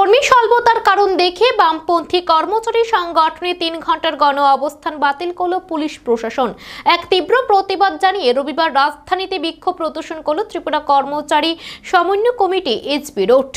কর্মী স্বল্পতার কারণ দেখে বামপন্থী কর্মচারী সংগঠনে 3 ঘন্টার গণ অবস্থান বাতিল করল পুলিশ প্রশাসন। এক তীব্র প্রতিবাদ জানিয়ে রবিবার রাজধানীতে বিক্ষোভ প্রদর্শন করল ত্রিপুরা কর্মচারী সমন্বয় committee HP road.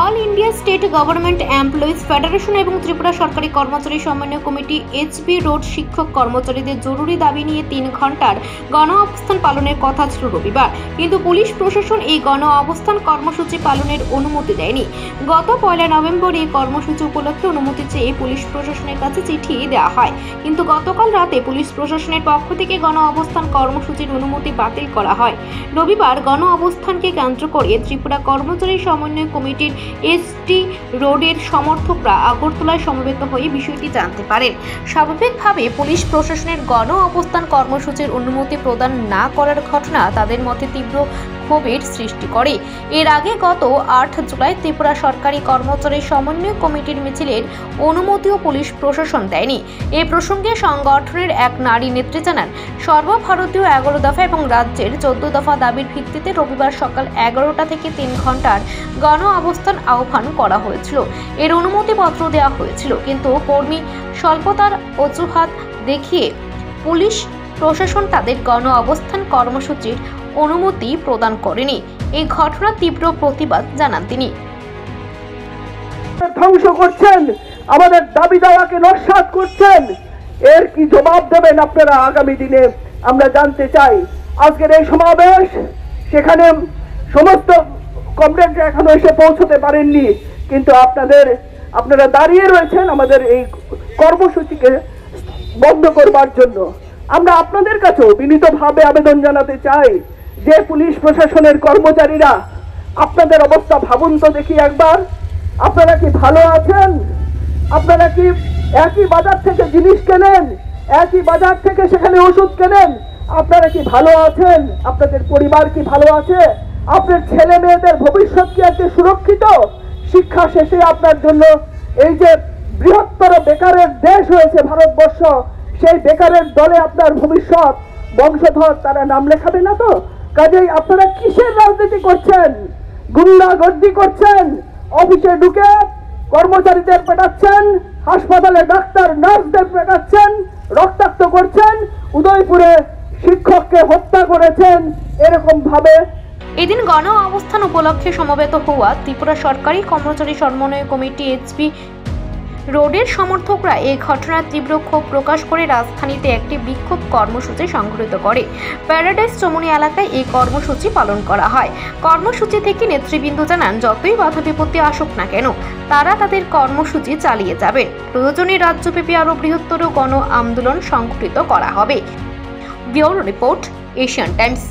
All India state government employees federation এবং ত্রিপুরা সরকারি কর্মচারী সমন্বয় কমিটি এইচপি রোড শিক্ষক কর্মচারীদের জরুরি দাবি নিয়ে 3 ঘন্টার গণ অবস্থান পালনের কথা ছিল রবিবার, কিন্তু পুলিশ প্রশাসন এই গণ অবস্থান কর্মসূচি পালনের অনুমতি দেয়নি। গত 1 নভেম্বর এই কর্মসূচি উপলক্ষে অনুমতি চেয়ে পুলিশ প্রশাসনের কাছে চিঠি দেওয়া হয়, কিন্তু গতকাল রাতে পুলিশ প্রশাসনের পক্ষ থেকে গণ অবস্থান কর্মসূচির অনুমতি বাতিল করা হয়। রবিবার গণ অবস্থানকে কেন্দ্র করে ত্রিপুরা কর্মচারী সমন্বয় কমিটির এইচপি রোডের সমর্থকরা আগরতলায় সমবেত হয়ে বিষয়টি জানতে পারেন। স্বাভাবিকভাবে পুলিশ প্রশাসনের গণ অবস্থান কর্মসূচির অনুমতি প্রদান না করার ঘটনা তাদের মধ্যে তীব্র ক্ষোভের সৃষ্টি করে। এর আগে গত 8 জুলাই ত্রিপুরা সরকারি কর্মচারী সমন্বয় কমিটির মিছিলের অনুমতিও পুলিশ প্রশাসন দেয়নি। এই প্রসঙ্গে সংগঠনের এক নারী নেত্রী জানান, সর্বভারতীয় 11 দফা এবং রাজ্যের 14 দফা দাবির ভিত্তিতে রবিবার সকাল 11টা থেকে 3 ঘন্টার গণ অবস্থান আহ্বান করা হয়েছিল। এর অনুমতিপত্র দেওয়া হয়েছিল, কিন্তু কর্মী স্বল্পতার অজুহাত দেখিয়ে পুলিশ প্রশাসন তাদের গণ অবস্থান কর্মসূচির অনুমতি প্রদান করেনি। এই ঘটনার তীব্র প্রতিবাদ জানান তিনি। ধ্বংস করছেন, আমাদের দাবি দাওয়াকে নস্যাৎ করছেন, এর কি জবাব দেবেন আপনারা আগামী দিনে আমরা জানতে চাই। আজকের এই সমাবেশ, সেখানে সমস্ত কমরেডরা এখনো এসে পৌঁছতে পারেননি, কিন্তু আপনারা দাঁড়িয়ে রয়েছেন আমাদের এই কর্মসূচিকে বন্ধ করবার জন্য। আমরা আপনাদের কাছেও বিনীতভাবে আবেদন জানাতে চাই যে পুলিশ প্রশাসনের কর্মচারীরা, আপনাদের অবস্থা ভাবুন তো দেখি একবার। আপনারা কি ভালো আছেন? আপনারা কি একই বাজার থেকে জিনিস কেনেন, একই বাজার থেকে সেখানে ওষুধ কেনেন? আপনারা কি ভালো আছেন? আপনাদের পরিবার কি ভালো আছে? আপনার ছেলে মেয়েদের ভবিষ্যৎ কি আজকে সুরক্ষিত? শিক্ষা শেষে আপনার জন্য এই যে বৃহত্তর বেকারের দেশ হয়েছে ভারতবর্ষ, সেই বেকারের দলে আপনার ভবিষ্যৎ বংশধর তারা নাম লেখাবে না তো? কাজেই আপনারা কিসের রাজনীতি করছেন? গুন্ডাগর্দি করছেন, অফিসে ঢুকে কর্মচারীদের পেটাচ্ছেন, হাসপাতালে ডাক্তার নার্সদের পেটাচ্ছেন, রক্তাক্ত করছেন, উদয়পুরে শিক্ষককে হত্যা করেছেন। এরকম ভাবে এদিন গণ অবস্থান উপলক্ষে সমবেত হওয়া ত্রিপুরা সরকারি কর্মচারী সমন্বয় কমিটি এইচপি রোডের সমর্থকরা এই ঘটনার তীব্র ক্ষোভ প্রকাশ করে রাজধানীতে একটি বিক্ষোভ কর্মসূচি সংঘটিত করে। প্যারাডাইস চমুনি এলাকায় এই কর্মসূচি পালন করা হয়। কর্মসূচি থেকে নেতৃবৃন্দ জানান, যতই বাধা বিপত্তি আসুক না কেন তারা তাদের কর্মসূচি চালিয়ে যাবেন। প্রয়োজনে রাজ্যব্যাপী আরও বৃহত্তর গণ আন্দোলন সংঘটিত করা হবে। Bureau report, Asian Times.